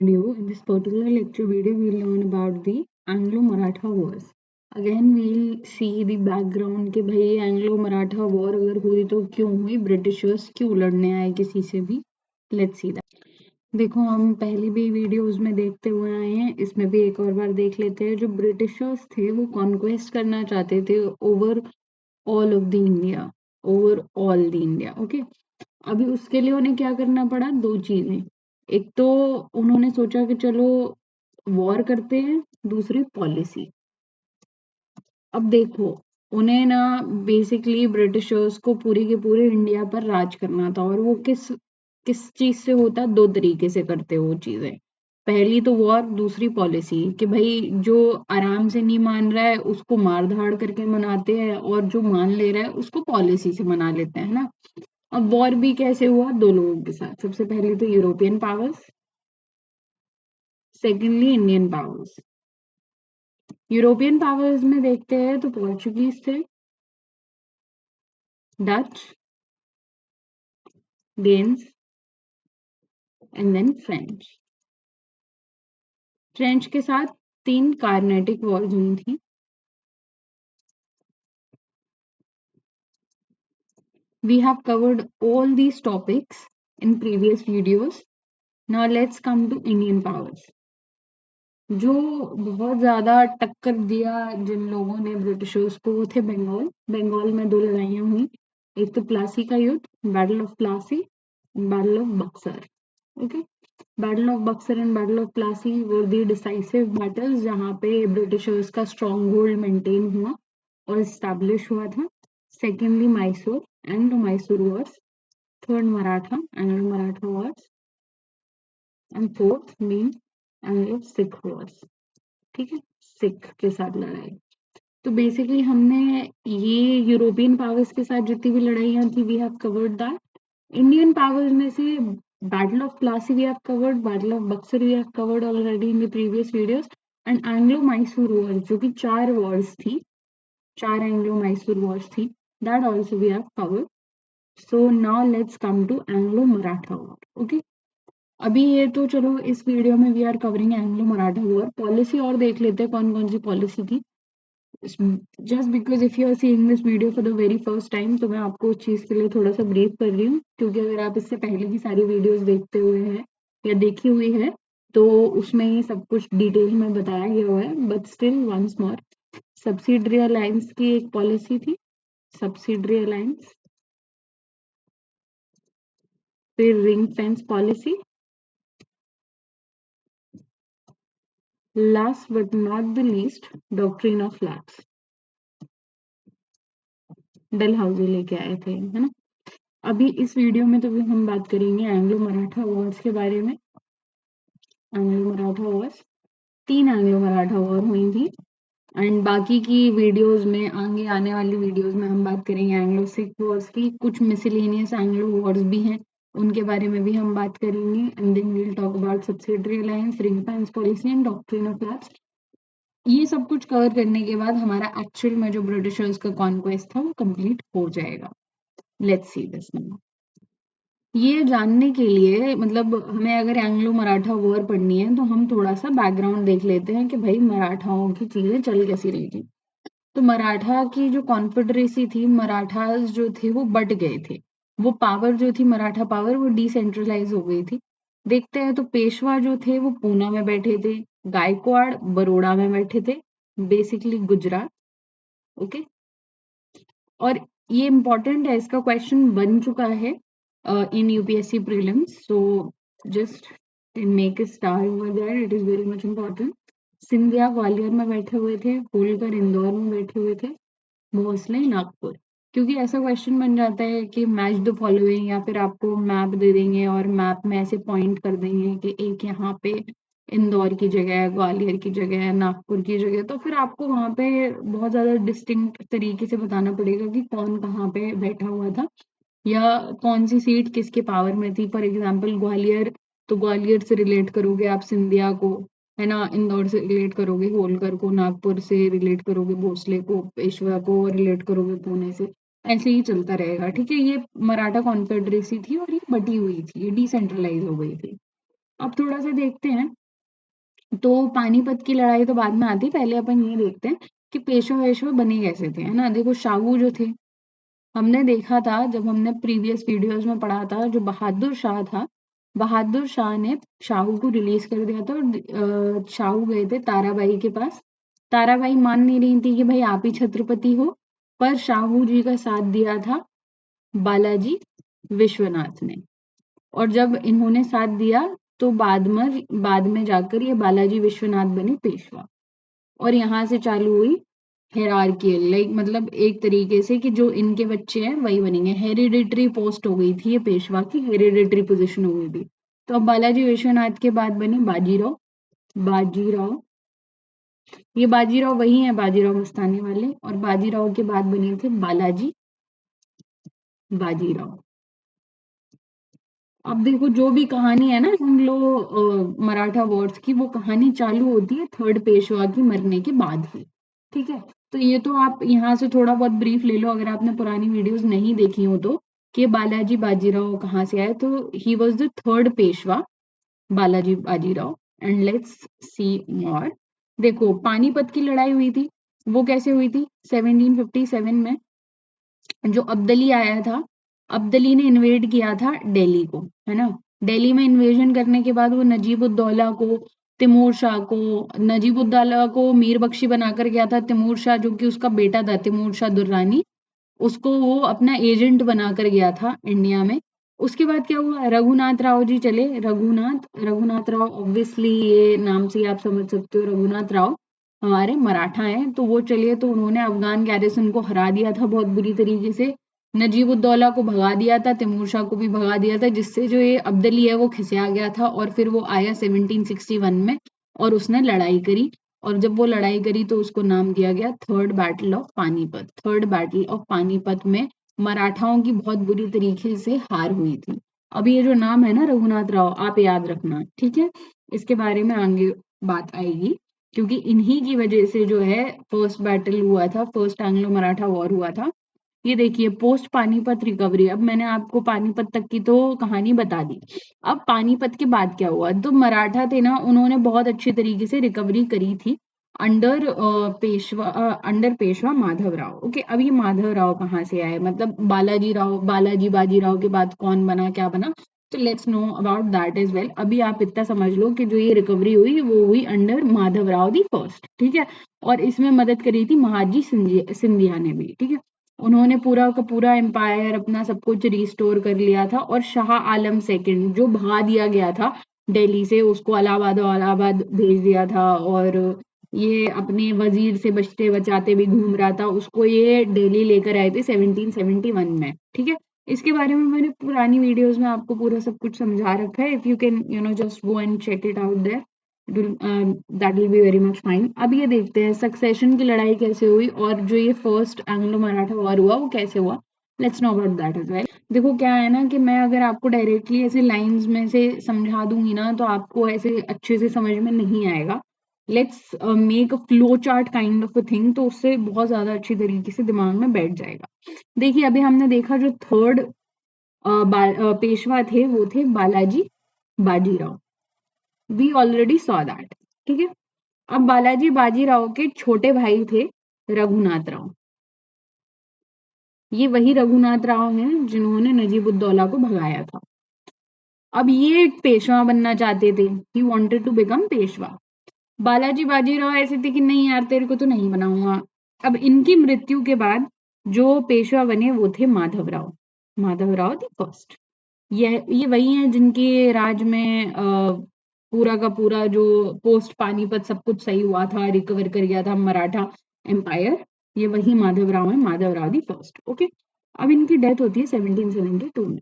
video. In this particular lecture video, we'll learn about the Anglo-Maratha Wars. Again, we'll see the background कि भाई Anglo-Maratha War अगर हुई तो क्यों हुई, ब्रिटिशर्स क्यों लड़ने आए किसी से भी. Let's see that. देखो हम पहले भी वीडियोस में देखते हुए आए हैं, इसमें भी एक और बार देख लेते हैं. जो ब्रिटिशर्स थे वो कॉन्क्वेस्ट करना चाहते थे over all of the India, over all the India. Okay, अभी उसके लिए उन्हें क्या करना पड़ा, दो चीजें. एक तो उन्होंने सोचा कि चलो वॉर करते हैं, दूसरी पॉलिसी. अब देखो, उन्हें ना बेसिकली ब्रिटिशर्स को पूरी के पूरे इंडिया पर राज करना था, और वो किस किस चीज से होता, दो तरीके से करते वो चीजें. पहली तो वॉर, दूसरी पॉलिसी. कि भाई जो आराम से नहीं मान रहा है उसको मार धाड़ करके मनाते हैं, और जो मान ले रहा है उसको पॉलिसी से मना लेते हैं ना. अब वॉर भी कैसे हुआ, दो लोगों के साथ. सबसे पहले तो European powers, secondly Indian powers. European powers में देखते हैं तो पोर्चुगीज थे, Dutch, Danes and then French. French के साथ 3 कार्नेटिक वॉर्स हुई थी. We have covered all these topics in previous videos. Now let's come to Indian powers. जो बहुत ज्यादा टक्कर दिया जिन लोगों ने ब्रिटिशर्स को, वो थे बंगाल. बंगाल में दो लड़ाइयां हुई. एक तो प्लासी का युद्ध, battle of Plassey, battle of Buxar. Okay, battle of Buxar and battle of Plassey were the decisive battles, जहां पे ब्रिटिशर्स का स्ट्रॉन्ग होल्ड मेंटेन हुआ और एस्टैब्लिश हुआ था. Secondly Mysore and Mysore Wars. Third Maratha, Anglo Maratha Wars. And fourth main Anglo Sikh Wars. ठीक है, सिख के साथ लड़ाई. तो बेसिकली हमने ये यूरोपियन पावर्स के साथ जितनी भी लड़ाइयाँ थी, we have covered that. Indian powers में से battle of Plassey we have covered, battle of Buxar we have covered already in the previous videos. And Anglo Mysore war, जो कि 4 वॉर्स थी, 4 एंग्लो मैसूर वॉर्स थी, that also we have covered. So now let's come to Anglo Maratha war. Okay, अभी ये तो चलो इस video में we are covering Anglo Maratha war. Policy और देख लेते हैं कौन कौन सी पॉलिसी थी. Just because if you are seeing this video for the very first time, तो मैं आपको उस चीज के लिए थोड़ा सा ब्रीफ कर रही हूँ, क्योंकि अगर आप इससे पहले की सारी वीडियोस देखते हुए हैं या देखी हुई है तो उसमें ये सब कुछ डिटेल में बताया गया हुआ है. But still once more, subsidiary alliance की एक पॉलिसी थी, सब्सिडरी अलायंस. फिर ring fence policy. Last but not the least, doctrine of lapse. Dalhousie लेके आए थे, है ना. अभी इस वीडियो में तो भी हम बात करेंगे एंग्लो मराठा वॉर्स के बारे में. Anglo Maratha Wars, 3 Anglo Maratha war हुई थी. एंड बाकी की वीडियोस में, आगे आने वाली वीडियोस में हम बात करेंगे एंग्लो सिख वॉर्स की. कुछ मिसलेनियस एंग्लो वॉर्स भी हैं, उनके बारे में भी हम बात करेंगे. And then we will talk about subsidiary alliance, ring fence policy and doctrine of lapse. ये सब कुछ कवर करने के बाद हमारा एक्चुअल में जो ब्रिटिशर्स का कॉन्क्वेस्ट था वो कंप्लीट हो जाएगा. Let's see this now. ये जानने के लिए, मतलब हमें अगर एंग्लो मराठा वॉर पढ़नी है तो हम थोड़ा सा बैकग्राउंड देख लेते हैं कि भाई मराठाओं की चीजें चल कैसी रही थी. तो मराठा की जो कॉन्फेडरेसी थी, मराठास जो थे वो बट गए थे. वो पावर जो थी, मराठा पावर, वो डिसेंट्रलाइज हो गई थी. देखते हैं तो पेशवा जो थे वो पूना में बैठे थे, गायकवाड़ बड़ौदा में बैठे थे, बेसिकली गुजरात. ओके, और ये इम्पोर्टेंट है, इसका क्वेश्चन बन चुका है in UPSC prelims. So just make a star over there. It is very much important. Scindia Gwalior में बैठे हुए थे, होलकर इंदौर में बैठे हुए थे, भोसले नागपुर. क्योंकि ऐसा क्वेश्चन बन जाता है कि मैच द फॉलोइंग, या फिर आपको मैप दे देंगे और मैप में ऐसे पॉइंट कर देंगे कि एक यहाँ पे इंदौर की जगह है, ग्वालियर की जगह है, नागपुर की जगह. तो फिर आपको वहां पे बहुत ज्यादा डिस्टिंक्ट तरीके से बताना पड़ेगा कि कौन कहाँ पे बैठा हुआ था, या कौन सी सीट किसके पावर में थी. फॉर एग्जाम्पल ग्वालियर, तो ग्वालियर से रिलेट करोगे आप सिंधिया को, है ना. इंदौर से रिलेट करोगे होलकर को, नागपुर से रिलेट करोगे भोसले को, पेशवा को रिलेट करोगे पुणे से. ऐसे ही चलता रहेगा. ठीक है, ये मराठा कॉन्फेडरेसी थी और ये बटी हुई थी, ये डिसेंट्रलाइज हो गई थी. अब थोड़ा सा देखते हैं, तो पानीपत की लड़ाई तो बाद में आती है, पहले अपन ये देखते हैं कि पेशवा वेशवा बने कैसे थे, है ना। देखो शाहू जो थे, हमने देखा था जब हमने प्रीवियस वीडियोस में पढ़ा था, जो बहादुर शाह था, बहादुर शाह ने शाहू को रिलीज कर दिया था और शाहू गए थे ताराबाई के पास। ताराबाई मान नहीं रही थी कि भाई आप ही छत्रपति हो, पर शाहू जी का साथ दिया था बालाजी विश्वनाथ ने। और जब इन्होंने साथ दिया तो बाद में जाकर ये बालाजी विश्वनाथ बने पेशवा। और यहाँ से चालू हुई हेरार्कियल, लाइक मतलब एक तरीके से कि जो इनके बच्चे हैं वही बनेंगे। हेरिडिटरी पोस्ट हो गई थी ये, पेशवा की हेरिडिटरी पोजीशन हो गई थी। तो अब बालाजी विश्वनाथ के बाद बने बाजीराव। बाजीराव, ये बाजीराव वही है बाजीराव मस्तानी वाले, और बाजीराव के बाद बने थे बालाजी बाजीराव। अब देखो जो भी कहानी है ना एंग्लो मराठा वॉर्स की, वो कहानी चालू होती है थर्ड पेशवा की मरने के बाद ही। ठीक है, तो ये तो आप यहाँ से थोड़ा बहुत ब्रीफ ले लो अगर आपने पुरानी वीडियोस नहीं देखी हो तो, कि बालाजी बाजीराव कहाँ से आए। तो he was the third Peshwa, Balaji Bajirao. And let's see more. देखो पानीपत की लड़ाई हुई थी, वो कैसे हुई थी 1757 में। जो अब्दली आया था, अब्दली ने इन्वेड किया था दिल्ली को, है ना। दिल्ली में इन्वेजन करने के बाद वो नजीबुद्दौला को, तिमूर शाह को, नजीबुद्दौला को मीर बख्शी बनाकर गया था, तिमूर शाह जो कि उसका बेटा था तिमूर शाह दुर्रानी, उसको वो अपना एजेंट बनाकर गया था इंडिया में। उसके बाद क्या हुआ, रघुनाथ राव जी चले। रघुनाथ राव ऑब्वियसली ये नाम से ही आप समझ सकते हो, रघुनाथ राव हमारे मराठा हैं। तो वो चलिए, तो उन्होंने अफगान गैरिसन को हरा दिया था बहुत बुरी तरीके से, नजीबुद्दौला को भगा दिया था, तिमूर शाह को भी भगा दिया था, जिससे जो ये अब्दली है वो खिसिया गया था। और फिर वो आया 1761 में और उसने लड़ाई करी। और जब वो लड़ाई करी तो उसको नाम दिया गया third battle of Panipat. Third battle of Panipat में मराठाओं की बहुत बुरी तरीके से हार हुई थी। अब ये जो नाम है ना रघुनाथ राव, आप याद रखना, ठीक है। इसके बारे में आगे बात आएगी, क्योंकि इन्हीं की वजह से जो है फर्स्ट बैटल हुआ था, फर्स्ट एंग्लो मराठा वॉर हुआ था। ये देखिए पोस्ट पानीपत रिकवरी। अब मैंने आपको पानीपत तक की तो कहानी बता दी। अब पानीपत के बाद क्या हुआ, तो मराठा थे ना, उन्होंने बहुत अच्छी तरीके से रिकवरी करी थी अंडर पेशवा माधव राव। ओके, अब ये माधव राव कहाँ से आए, मतलब बालाजी राव, बालाजी बाजीराव के बाद कौन बना, क्या बना, तो let's know about that is well. अभी आप इतना समझ लो कि जो ये रिकवरी हुई वो हुई under Madhav Rao the first, ठीक है। और इसमें मदद करी थी महाजी सिंधिया ने भी, ठीक है। उन्होंने पूरा का पूरा एम्पायर अपना सब कुछ रिस्टोर कर लिया था। और शाह आलम सेकंड जो भगा दिया गया था दिल्ली से, उसको इलाहाबाद भेज दिया था। और ये अपने वजीर से बचते बचाते भी घूम रहा था, उसको ये दिल्ली लेकर आए थे 1771 में, ठीक है। इसके बारे में मैंने पुरानी वीडियोस में आपको पूरा सब कुछ समझा रखा है। If you can just go and check it out there, that will be very much fine. अब ये देखते हैं सक्सेशन की लड़ाई कैसे हुई और जो ये फर्स्ट एंग्लो मराठा वॉर हुआ वो कैसे हुआ। Let's know about that as well. देखो क्या है ना कि मैं अगर आपको डायरेक्टली ऐसे लाइंस में से समझा दूंगी ना तो आपको ऐसे अच्छे से समझ में नहीं आएगा। Let's make a flow chart kind of a thing, तो उससे बहुत ज्यादा अच्छी तरीके से दिमाग में बैठ जाएगा। देखिए अभी हमने देखा जो थर्ड पेशवा थे वो थे Balaji Bajirao. We already saw that, ठीक है। अब बालाजी बाजीराव के छोटे भाई थे रघुनाथ राव। ये वही रघुनाथ राव हैं जिन्होंने नजीबुद्दौला को भगाया था। अब ये पेशवा बनना चाहते थे, he wanted to become Peshwa. Balaji Bajirao ऐसे थे कि नहीं यार तेरे को तो नहीं बनाऊंगा। अब इनकी मृत्यु के बाद जो पेशवा बने वो थे माधव राव द फर्स्ट। ये वही हैं जिनके राज में पूरा का पूरा जो पोस्ट पानीपत सब कुछ सही हुआ था, रिकवर कर गया था मराठा एम्पायर। ये वही माधव राव है, Madhav Rao the first, okay. अब इनकी डेथ होती है 1772 में।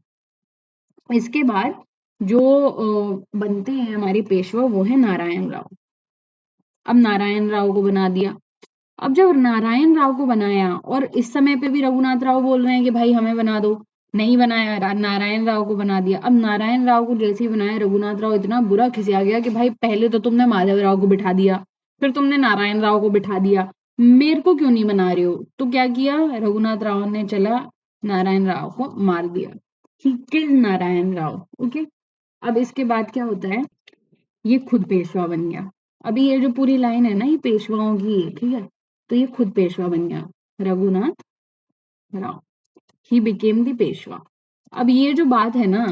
इसके बाद जो बनते हैं हमारे पेशवा वो है नारायण राव। अब नारायण राव को बना दिया। अब जब नारायण राव को बनाया और इस समय पे भी रघुनाथ राव बोल रहे हैं कि भाई हमें बना दो, नहीं बनाया, नारायण राव को बना दिया। अब नारायण राव को जैसे ही बनाया रघुनाथ राव इतना बुरा खिसिया गया कि भाई पहले तो तुमने माधव राव को बिठा दिया, फिर तुमने नारायण राव को बिठा दिया, मेरे को क्यों नहीं बना रहे हो। तो क्या किया रघुनाथ राव ने, चला नारायण राव को मार दिया। He killed Narayan Rao, okay. अब इसके बाद क्या होता है ये खुद पेशवा बन गया। अभी ये जो पूरी लाइन है ना, ये पेशवाओं की है, ठीक है, तो ये खुद पेशवा बन गया, Raghunath Rao, he became the Peshwa. अब ये जो बात है ना,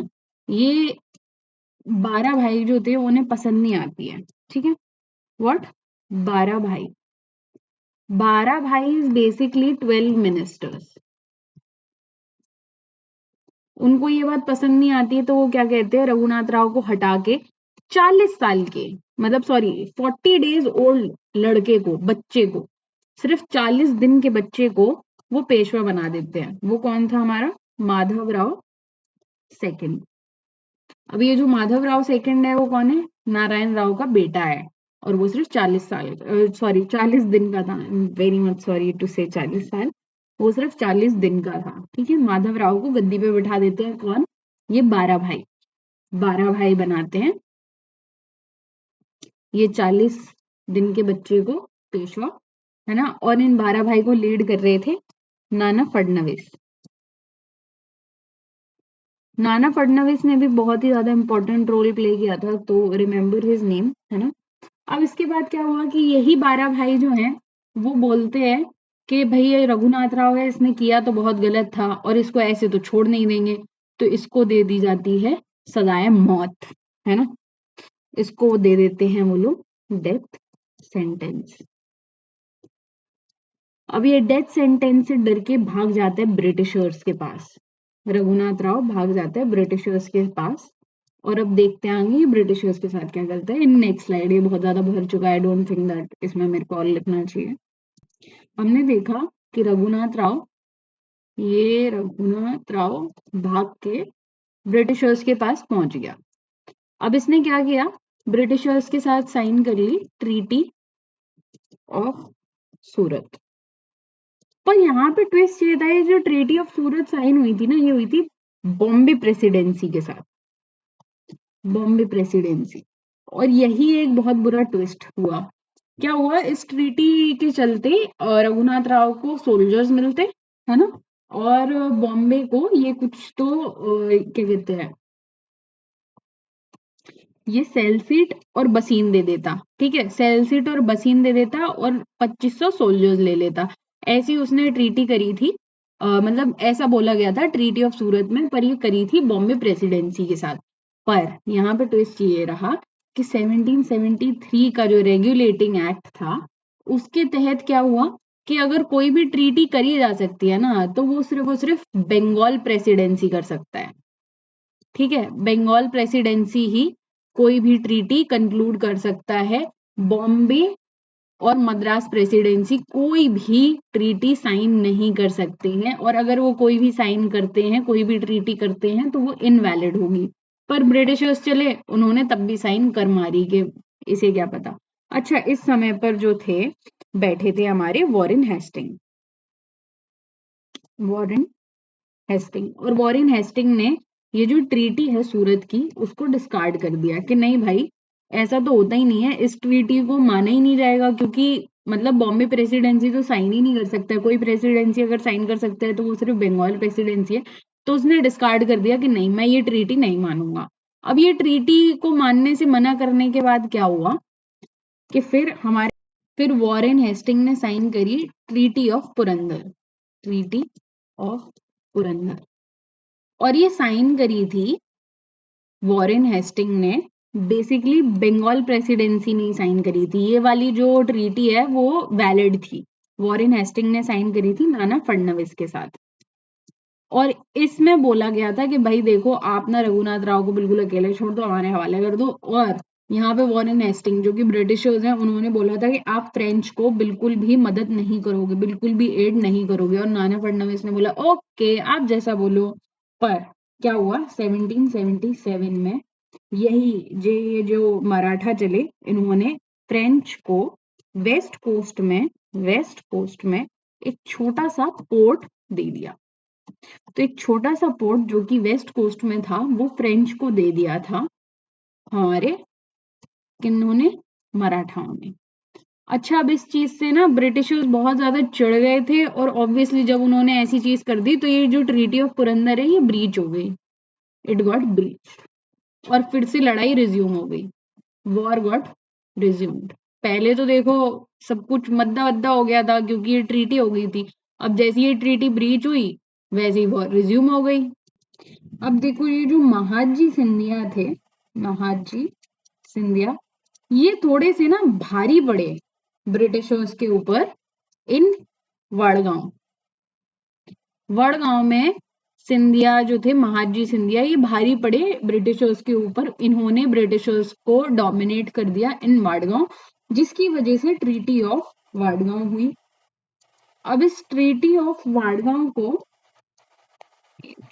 ये 12 भाई जो थे उन्हें पसंद नहीं आती है, ठीक है। व्हाट? 12 भाई, 12 भाई इज बेसिकली 12 मिनिस्टर्स। उनको ये बात पसंद नहीं आती है, तो वो क्या कहते हैं, रघुनाथ राव को हटा के 40 साल के, मतलब सॉरी 40 डेज ओल्ड लड़के को, बच्चे को, सिर्फ 40 दिन के बच्चे को वो पेशवा बना देते हैं। वो कौन था हमारा? माधव राव सेकंड। अब ये जो माधव राव सेकंड है वो कौन है? नारायण राव का बेटा है, और वो सिर्फ 40 साल, सॉरी 40 दिन का था। वेरी मच सॉरी टू से 40 साल, वो सिर्फ 40 दिन का था, ठीक है। माधव राव को गद्दी पे बिठा देते हैं कौन? ये 12 भाई, 12 भाई बनाते हैं ये 40 दिन के बच्चे को पेशवा, है ना। और इन 12 भाई को लीड कर रहे थे नाना फडणवीस। नाना फडणवीस ने भी बहुत ही ज्यादा इंपॉर्टेंट रोल प्ले किया था, तो रिमेम्बर हिज नेम, है ना। अब इसके बाद क्या हुआ कि यही 12 भाई जो हैं वो बोलते हैं कि भाई ये रघुनाथ राव है, इसने किया तो बहुत गलत था और इसको ऐसे तो छोड़ नहीं देंगे, तो इसको दे दी जाती है सजाए मौत, है ना। इसको दे देते हैं वो लोग डेथ सेंटेंस। अब ये डेथ सेंटेंस से डर के भाग जाते हैं ब्रिटिशर्स के पास। रघुनाथ राव भाग जाते हैं ब्रिटिशर्स के पास, और अब देखते आएंगे ये ब्रिटिशर्स के साथ क्या करते हैं इन नेक्स्ट स्लाइड। ये बहुत ज्यादा भर चुका है, आई डोंट थिंक दैट इसमें मेरे को और लिखना चाहिए। हमने देखा कि रघुनाथ राव, ये रघुनाथ राव भाग के ब्रिटिशर्स के पास पहुंच गया। अब इसने क्या किया? ब्रिटिशर्स के साथ साइन कर ली ट्रीटी ऑफ सूरत। पर यहाँ पे ट्विस्ट ये था, ये जो ट्रीटी ऑफ सूरत साइन हुई थी ना, ये हुई थी बॉम्बे प्रेसिडेंसी के साथ, बॉम्बे प्रेसिडेंसी। और यही एक बहुत बुरा ट्विस्ट हुआ। क्या हुआ? इस ट्रीटी के चलते रघुनाथ राव को सोल्जर्स मिलते, है ना, और बॉम्बे को ये कुछ तो क्या कहते हैं, ये सेल्सीट और बसीन दे देता, ठीक है, सेल्सीट और बसीन दे देता और 2500 सोल्जर्स ले लेता। ऐसी उसने ट्रीटी करी थी, मतलब ऐसा बोला गया था ट्रीटी ऑफ सूरत में, पर ये करी थी बॉम्बे प्रेसिडेंसी के साथ। पर यहाँ पे ट्विस्ट ये रहा कि 1773 का जो रेगुलेटिंग एक्ट था, उसके तहत क्या हुआ कि अगर कोई भी ट्रीटी करी जा सकती है ना, तो वो सिर्फ बंगाल प्रेसिडेंसी कर सकता है, ठीक है। बंगाल प्रेसिडेंसी ही कोई भी ट्रीटी कंक्लूड कर सकता है। बॉम्बे और मद्रास प्रेसिडेंसी कोई भी ट्रीटी साइन नहीं कर सकते हैं, और अगर वो कोई भी साइन करते हैं, कोई भी ट्रीटी करते हैं, तो वो इनवैलिड होगी। पर ब्रिटिशर्स चले, उन्होंने तब भी साइन कर मारी के इसे क्या पता। अच्छा, इस समय पर जो थे बैठे थे हमारे वॉरेन हेस्टिंग, वॉरेन हेस्टिंग, और वॉरेन हेस्टिंग ने ये जो ट्रीटी है सूरत की उसको डिस्कार्ड कर दिया कि नहीं भाई, ऐसा तो होता ही नहीं है, इस ट्रीटी को माना ही नहीं जाएगा, क्योंकि मतलब बॉम्बे प्रेसिडेंसी तो साइन ही नहीं कर सकता। कोई प्रेसिडेंसी अगर साइन कर सकता है तो वो सिर्फ बंगाल प्रेसिडेंसी है। तो उसने डिस्कार्ड कर दिया कि नहीं, मैं ये ट्रीटी नहीं मानूंगा। अब ये ट्रीटी को मानने से मना करने के बाद क्या हुआ कि फिर वॉरेन हेस्टिंग ने साइन करी treaty of Purandar, treaty of Purandar. और ये साइन करी थी वॉरेन हेस्टिंग ने, बेसिकली बंगाल प्रेसिडेंसी नहीं साइन करी थी। ये वाली जो ट्रीटी है वो वैलिड थी, वॉरेन हेस्टिंग ने साइन करी थी नाना फडणवीस के साथ। और इसमें बोला गया था कि भाई देखो, आप ना रघुनाथ राव को बिल्कुल अकेले छोड़ दो, हमारे हवाले कर दो। और यहाँ पे वॉरेन हेस्टिंग जो कि ब्रिटिशर्स हैं, उन्होंने बोला था कि आप फ्रेंच को बिल्कुल भी मदद नहीं करोगे, बिल्कुल भी एड नहीं करोगे। और नाना फडणवीस ने बोला ओके, आप जैसा बोलो। पर क्या हुआ 1777 में, ये जो मराठा चले, इन्होंने फ्रेंच को वेस्ट कोस्ट में एक छोटा सा पोर्ट दे दिया। तो एक छोटा सा पोर्ट जो कि वेस्ट कोस्ट में था, वो फ्रेंच को दे दिया था हमारे किन्होंने, मराठाओं ने। अच्छा, अब इस चीज से ना ब्रिटिशर्स बहुत ज्यादा चिढ़ गए थे, और ऑब्वियसली जब उन्होंने ऐसी चीज कर दी तो ये जो ट्रीटी ऑफ पुरंदर है ये ब्रीच हो गई, इट गॉट ब्रीच, और फिर से लड़ाई रिज्यूम हो गई। War got resumed. पहले तो देखो सब कुछ मद्दा वद्दा हो गया था क्योंकि ये ट्रीटी हो गई थी। अब जैसे ये ट्रीटी ब्रीच हुई वैसे ही वॉर रिज्यूम हो गई। अब देखो ये जो महादजी सिंधिया थे, महादजी सिंधिया, ये थोड़े से ना भारी पड़े ब्रिटिशर्स के ऊपर इन वड़गांव। वड़गांव में सिंधिया जो थे, महादजी सिंधिया, ये भारी पड़े ब्रिटिशर्स के ऊपर। इन्होंने ब्रिटिशर्स को डोमिनेट कर दिया इन वाडगांव, जिसकी वजह से ट्रीटी ऑफ वाडगांव हुई। अब इस ट्रीटी ऑफ वाडगांव को,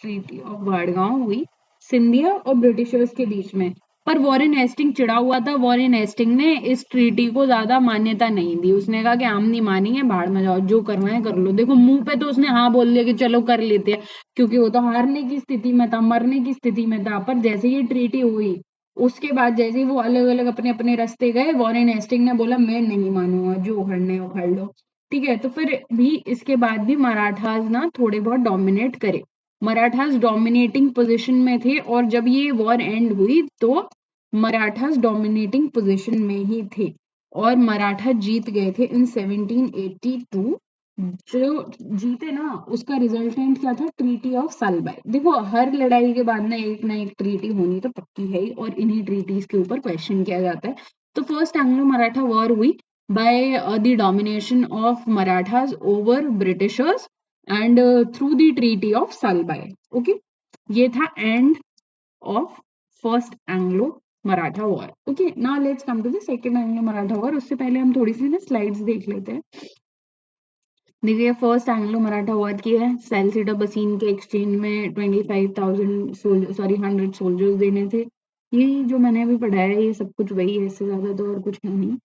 ट्रीटी ऑफ वाडगांव हुई सिंधिया और ब्रिटिशर्स के बीच में। पर वॉरेन हेस्टिंग चिढ़ा हुआ था। वॉरेन हेस्टिंग ने इस ट्रीटी को ज्यादा मान्यता नहीं दी। उसने कहा कि हम नहीं मानेंगे, बाहर में जाओ, जो करना है कर लो। देखो मुंह पे तो उसने हाँ बोल दिया कि चलो कर लेते हैं, क्योंकि वो तो हारने की स्थिति में था, मरने की स्थिति में था। पर जैसे ये ट्रीटी हुई उसके बाद जैसे ही वो अलग अलग अपने अपने रास्ते गए, वॉरेन हेस्टिंग ने बोला मैं नहीं मानूंगा, जो उखड़ना है उखड़ लो। ठीक है, तो फिर भी इसके बाद भी मराठास ना थोड़े बहुत डोमिनेट करे। मराठास डोमिनेटिंग पोजीशन में थे, और जब ये वॉर एंड हुई तो मराठास डोमिनेटिंग पोजीशन में ही थे और मराठा जीत गए थे इन 1782। जो जीते ना उसका रिजल्टेंट क्या था? Treaty of Salbai. देखो हर लड़ाई के बाद ना एक ट्रीटी होनी तो पक्की है ही, और इन्हीं ट्रीटीज के ऊपर क्वेश्चन किया जाता है। तो फर्स्ट एंग्लो मराठा वॉर हुई by the domination of Marathas over Britishers and through the Treaty of Salbai. Okay, ये था end of first Anglo Maratha War. Okay, now let's come to the second Anglo Maratha War. उससे पहले हम थोड़ी सी ना slides देख लेते हैं। देखिए फर्स्ट एंग्लो मराठा वॉर की है। सैलसीडा बसीन के एक्सचेंज में 25,000 सॉरी 100 सोल्जर्स देने थे। ये जो मैंने अभी पढ़ाया है ये सब कुछ वही है, इससे ज्यादा तो और कुछ है नहीं।